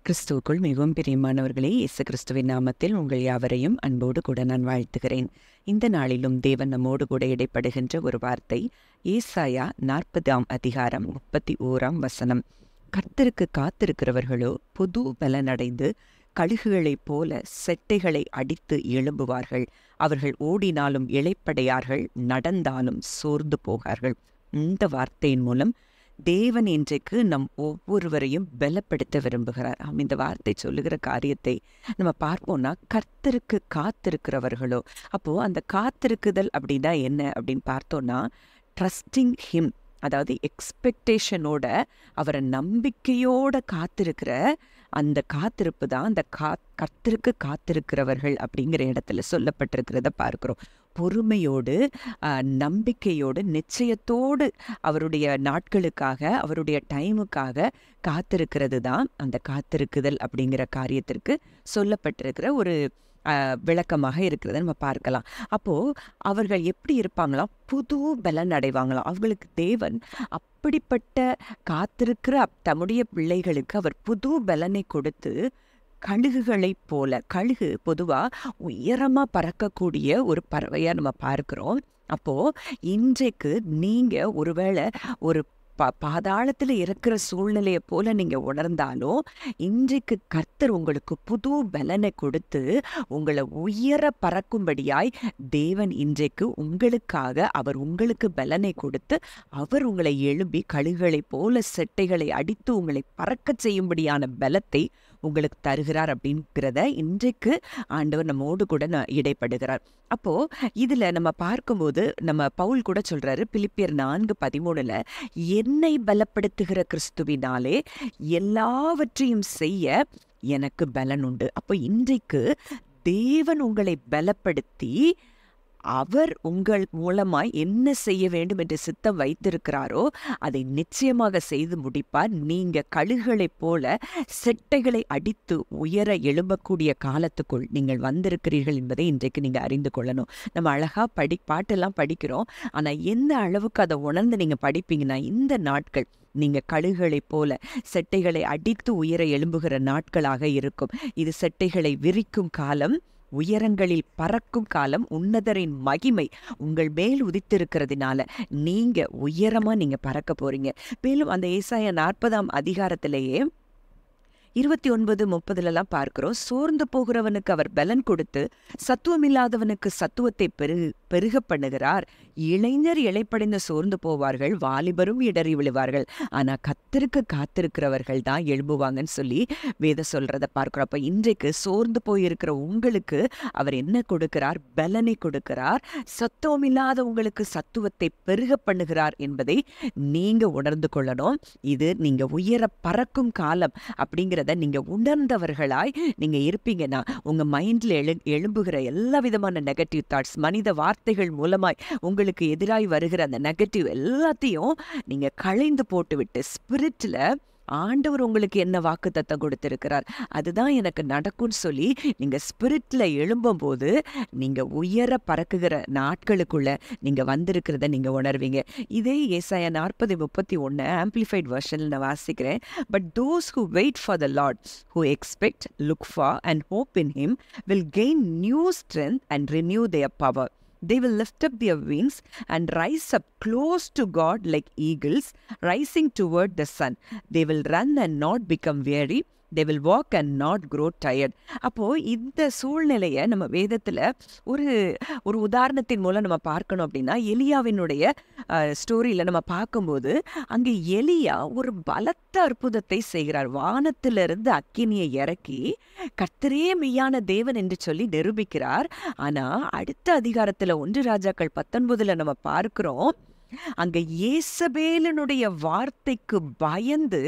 கிறிஸ்துவுக்குள் மிகவும் பிரியமானவர்களே, இயேசு கிறிஸ்துவின் நாமத்தில் உங்கள் யாவரையும் அன்போடு கூட நான் வாழ்த்துகிறேன். இந்த நாளிலும் தேவன் நம்மோடு கூட இடைப்படுகின்ற ஒரு வார்த்தை ஏசாயா 40ஆம் அதிகாரம் 31ஆம் வசனம். கர்த்தருக்கு காத்திருக்கிறவர்களோ புது பலனடைந்து கழுகுகளைப் போல செட்டைகளை அடித்து எழும்புவார்கள். அவர்கள் ஓடினாலும் இளைப்படையார்கள், நடந்தாலும் சோர்ந்து போகார்கள். இந்த வார்த்தையின் மூலம் தேவன் இன்றைக்கு நம் ஒவ்வொருவரையும் பலப்படுத்த விரும்புகிறார். இந்த வார்த்தை சொல்லுகிற காரியத்தை நம்ம பார்ப்போம்னா, கர்த்தருக்கு காத்திருக்கிறவர்களோ, அப்போ அந்த காத்திருக்குதல் அப்படின்னா என்ன அப்படின்னு பார்த்தோம்னா, ட்ரஸ்டிங் ஹிம், அதாவது எக்ஸ்பெக்டேஷனோட அவரை நம்பிக்கையோட காத்திருக்கிற அந்த காத்திருப்பு தான் அந்த கர்த்தருக்கு காத்திருக்கிறவர்கள் அப்படிங்கிற இடத்துல சொல்லப்பட்டிருக்கிறத பார்க்கிறோம். பொறுமையோடு, நம்பிக்கையோடு, நிச்சயத்தோடு அவருடைய நாட்களுக்காக, அவருடைய டைமுக்காக காத்திருக்கிறது தான் அந்த காத்திருக்குதல் அப்படிங்கிற காரியத்திற்கு சொல்லப்பட்டிருக்கிற ஒரு விளக்கமாக இருக்கிறத நம்ம பார்க்கலாம். அப்போது அவர்கள் எப்படி இருப்பாங்களாம்? புது பலன் அடைவாங்களாம். அவர்களுக்கு தேவன் அப்படிப்பட்ட காத்திருக்கிற தம்முடைய பிள்ளைகளுக்கு அவர் புது பலனை கொடுத்து கழுகுகளைப் போல, கழுகு பொதுவாக உயரமாக பறக்கக்கூடிய ஒரு பறவையாக நம்ம பார்க்கிறோம். அப்போது இன்றைக்கு நீங்கள் ஒருவேளை ஒரு பாதாளத்தில் இருக்கிற சூழ்நிலையை போல நீங்கள் உணர்ந்தாலும், இன்றைக்கு கர்த்தர் உங்களுக்கு புது பலனை கொடுத்து உங்களை உயர பறக்கும்படியாய் தேவன் இன்றைக்கு உங்களுக்காக அவர் உங்களுக்கு பலனை கொடுத்து அவர் உங்களை எழுப்பி கழுகுகளைப் போல செட்டைகளை அடித்து உங்களை பறக்க செய்யும்படியான பலத்தை உங்களுக்கு தருகிறார் அப்படிங்கிறத இன்றைக்கு ஆண்டவர் நம்மோடு கூட இடைப்படுகிறார். அப்போ இதுல நம்ம பார்க்கும்போது நம்ம பவுல் கூட சொல்றாரு, பிலிப்பியர் 4:13, என்னை பலப்படுத்துகிற கிறிஸ்துவினாலே எல்லாவற்றையும் செய்ய எனக்கு பலன் உண்டு. அப்போ இன்றைக்கு தேவன் உங்களை பலப்படுத்தி அவர் உங்கள் மூலமாய் என்ன செய்ய வேண்டும் என்று சித்தம் வைத்திருக்கிறாரோ அதை நிச்சயமாக செய்து முடிப்பார். நீங்க கழுகுகளைப் போல செட்டைகளை அடித்து உயர எழும்பக்கூடிய காலத்துக்குள் நீங்கள் வந்திருக்கிறீர்கள் என்பதை இன்றைக்கு நீங்க அறிந்து கொள்ளணும். நம்ம அழகா பாட்டெல்லாம் படிக்கிறோம், ஆனா எந்த அளவுக்கு அதை உணர்ந்து நீங்க படிப்பீங்கன்னா, இந்த நாட்கள் நீங்க கழுகுகளைப் போல செட்டைகளை அடித்து உயர எழும்புகிற நாட்களாக இருக்கும். இது செட்டைகளை விரிக்கும் காலம், உயரங்களில் பறக்கும் காலம், உன்னதரின் மகிமை உங்கள் மேல் உதித்திருக்கிறதுனால நீங்க உயரமா நீங்க பறக்க போறீங்க. மேலும் அந்த ஏசாயா 40ஆம் அதிகாரத்திலேயே 29-30 பார்க்கிறோம், சோர்ந்து போகிறவனுக்கு அவர் பலன் கொடுத்து சத்துவமில்லாதவனுக்கு சத்துவத்தை பெருக பண்ணுகிறார். இளைஞர் இளைப்படைந்து சோர்ந்து போவார்கள், வாலிபரும் இடறி விழுவார்கள், ஆனா கர்த்தருக்கு காத்திருக்கிறவர்கள் தான் எழும்புவாங்கன்னு சொல்லி வேத சொல்றத பார்க்கிறோம். அப்ப இன்றைக்கு சோர்ந்து போயிருக்கிற உங்களுக்கு அவர் என்ன கொடுக்கிறார்? பலனை கொடுக்கிறார். சத்துவமில்லாத உங்களுக்கு சத்துவத்தை பெருக பண்ணுகிறார் என்பதை நீங்க உணர்ந்து கொள்ளணும். இது நீங்க உயர பறக்கும் காலம் அப்படிங்கிற நீங்க உணர்ந்தவர்களாய் நீங்க இருப்பீங்கன்னா, உங்க மைண்ட்ல எழும்புகிற எல்லா விதமான நெகட்டிவ் தாட்ஸ், மனித வார்த்தைகள் மூலமாய் உங்களுக்கு எதிராய் வருகிற அந்த நெகட்டிவ் எல்லாத்தையும் நீங்க களைந்து போட்டுவிட்டு, ஸ்பிரிட்ல ஆண்டவர் உங்களுக்கு என்ன வாக்குத்தத்தம் கொடுத்திருக்கிறார், அதுதான் எனக்கு நடக்கும்னு சொல்லி நீங்க ஸ்பிரிட்ல எழும்பும் போது நீங்க உயர பறக்குகிற நாட்களுக்குள்ள நீங்க வந்திருக்கிறத நீங்க உணர்வீங்க. இதே ஏசாயா 40:31 ஆம்பிளிஃபைட் வெர்ஷன்ல நான் வாசிக்கிறேன். But those who wait for the Lord, who expect, look for and hope in him will gain new strength and renew their power. They will lift up their wings and rise up close to God like eagles, rising toward the sun. They will run and not become weary. They will walk and not grow tired. அப்போ இந்த சூழ்நிலையை நம்ம வேதத்துல ஒரு உதாரணத்தின் மூலம் நம்ம பார்க்கணும். அப்படின்னா, எலியாவினுடைய ஸ்டோரியில நம்ம பார்க்கும்போது அங்கே எலியா ஒரு பலத்த அற்புதத்தை செய்கிறார். வானத்திலிருந்து அக்கினியை இறக்கி கர்த்தரே மெய்யான தேவன் என்று சொல்லி நிரூபிக்கிறார். ஆனா அடுத்த அதிகாரத்துல 1 ராஜாக்கள் 19 நம்ம பார்க்கிறோம், அங்க ஏசபேலினுடைய வார்த்தைக்கு பயந்து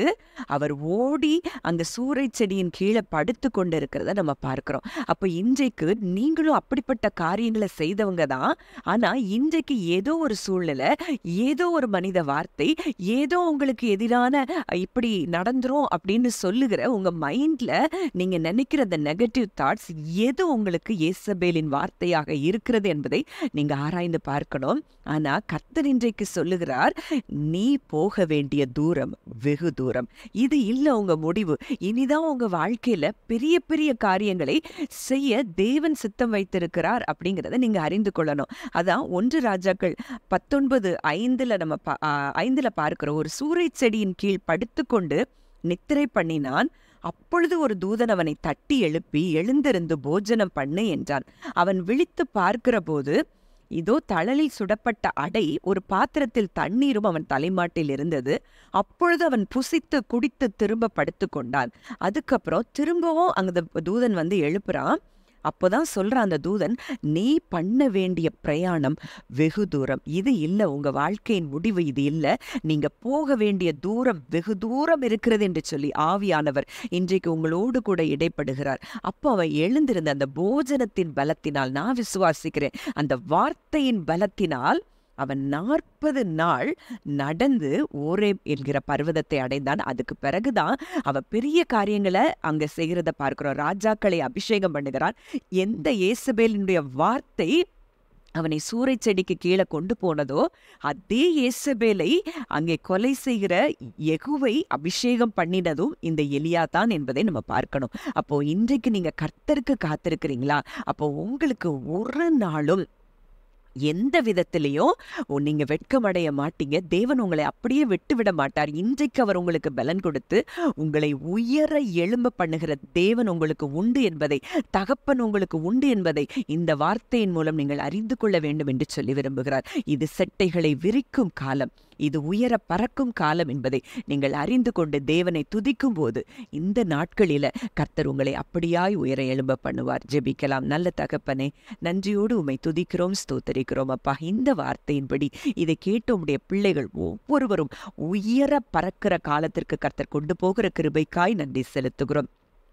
அவர் ஓடி அந்த சூறை செடியின் கீழே படுத்து கொண்டு இருக்கிறத நம்ம பார்க்கிறோம். அப்ப இன்றைக்கு நீங்களும் அப்படிப்பட்ட காரியங்களை செய்தவங்க தான். ஆனா இன்றைக்கு ஏதோ ஒரு சூழ்நிலை, ஏதோ ஒரு மனித வார்த்தை, ஏதோ உங்களுக்கு எதிரான இப்படி நடந்துரும் அப்படின்னு சொல்லுகிற உங்க மைண்ட்ல நீங்க நினைக்கிற அந்த நெகட்டிவ் தாட்ஸ் எது உங்களுக்கு ஏசபேலின் வார்த்தையாக இருக்கிறது என்பதை நீங்க ஆராய்ந்து பார்க்கணும். ஆனா கர்த்தர் இன்றைக்கு இன்றைக்கு சொல்லுகிறார், நீ போக வேண்டிய தூரம் வெகு தூரம். இது இல்ல உங்க முடிவு. இனிதான் உங்க வாழ்க்கையில பெரிய பெரிய காரியங்களை செய்ய தேவன் சித்தம் வைத்திருக்கிறார் அப்படிங்கிறத நீங்க அறிந்து கொள்ளணும். அதான் 1 ராஜாக்கள் 19:5 நம்ம 5 பார்க்கிறோம். ஒரு சூரை செடியின் கீழ் படுத்துக்கொண்டு நித்திரை பண்ணினான். அப்பொழுது ஒரு தூதன் அவனை தட்டி எழுப்பி, எழுந்திருந்து போஜனம் பண்ணு என்றான். அவன் விழித்து பார்க்கிற போது, இதோ தழலில் சுடப்பட்ட அடை ஒரு பாத்திரத்தில் தண்ணீரும் அவன் தலைமாட்டில் இருந்தது. அப்பொழுது அவன் புசித்து குடித்து திரும்ப படுத்து கொண்டான். அதுக்கப்புறம் திரும்பவும் அந்த தூதன் வந்து எழுப்புறான். அப்போதான் சொல்றான் அந்த தூதன், நீ பண்ண வேண்டிய பிரயாணம் வெகு தூரம். இது இல்ல உங்க வாழ்க்கையின் முடிவு. இது இல்ல, நீங்க போக வேண்டிய தூரம் வெகு தூரம் இருக்கிறது என்று சொல்லி ஆவியானவர் இன்றைக்கு உங்களோடு கூட இடைப்படுகிறார். அப்போ அவன் எழுந்திருந்த அந்த போஜனத்தின் பலத்தினால், நான் விசுவாசிக்கிறேன், அந்த வார்த்தையின் பலத்தினால் அவன் 40 நாள் நடந்து ஓரேப் என்கிற பர்வதத்தை அடைந்தான். அதுக்கு பிறகுதான் அவன் பெரிய காரியங்களை அங்க செய்கிறத பார்க்கிறோம். ராஜாக்களை அபிஷேகம் பண்ணுகிறான். எந்த இயேசபேலினுடைய வார்த்தை அவனை சூறை செடிக்கு கீழே கொண்டு போனதோ, அதே இயேசபேலை அங்கே கொலை செய்கிற யெகூவை அபிஷேகம் பண்ணினதும் இந்த எலியா தான் என்பதை நம்ம பார்க்கணும். அப்போ இன்றைக்கு நீங்க கர்த்தருக்கு காத்திருக்கிறீங்களா? அப்போ உங்களுக்கு ஒரு நாளும் எந்த விதத்திலையும் நீங்க வெட்கமடைய மாட்டீங்க. தேவன் உங்களை அப்படியே விட்டுவிட மாட்டார். இன்றைக்கு அவர் உங்களுக்கு பலன் கொடுத்து உங்களை உயர எழும்ப பண்ணுகிற தேவன் உங்களுக்கு உண்டு என்பதை, தகப்பன் உங்களுக்கு உண்டு என்பதை இந்த வார்த்தையின் மூலம் நீங்கள் அறிந்து கொள்ள வேண்டும் என்று சொல்லி விரும்புகிறார். இது செட்டைகளை விரிக்கும் காலம், இது உயர பறக்கும் காலம் என்பதை நீங்கள் அறிந்து கொண்டு தேவனை துதிக்கும் போது இந்த நாட்களில கர்த்தர் உங்களை அப்படியாய் உயர எழும்ப பண்ணுவார். ஜெபிக்கலாம். நல்ல தகப்பனே, நன்றியோடு உம்மை துதிக்கிறோம், ஸ்தோத்தரிக்கிறோம் அப்பா. இந்த வார்த்தையின்படி இதை கேட்டு உம்முடைய பிள்ளைகள் ஒவ்வொருவரும் உயர பறக்கிற காலத்திற்கு கர்த்தர் கொண்டு போகிற கிருபைக்காய் நன்றி செலுத்துகிறோம்.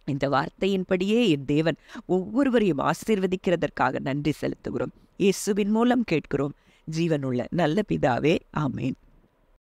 இந்த வார்த்தையின்படியே என் தேவன் ஒவ்வொருவரையும் ஆசீர்வதிக்கிறதற்காக நன்றி செலுத்துகிறோம். இயேசுவின் மூலம் கேட்கிறோம் ஜீவனுள்ள நல்ல பிதாவே, ஆமேன்.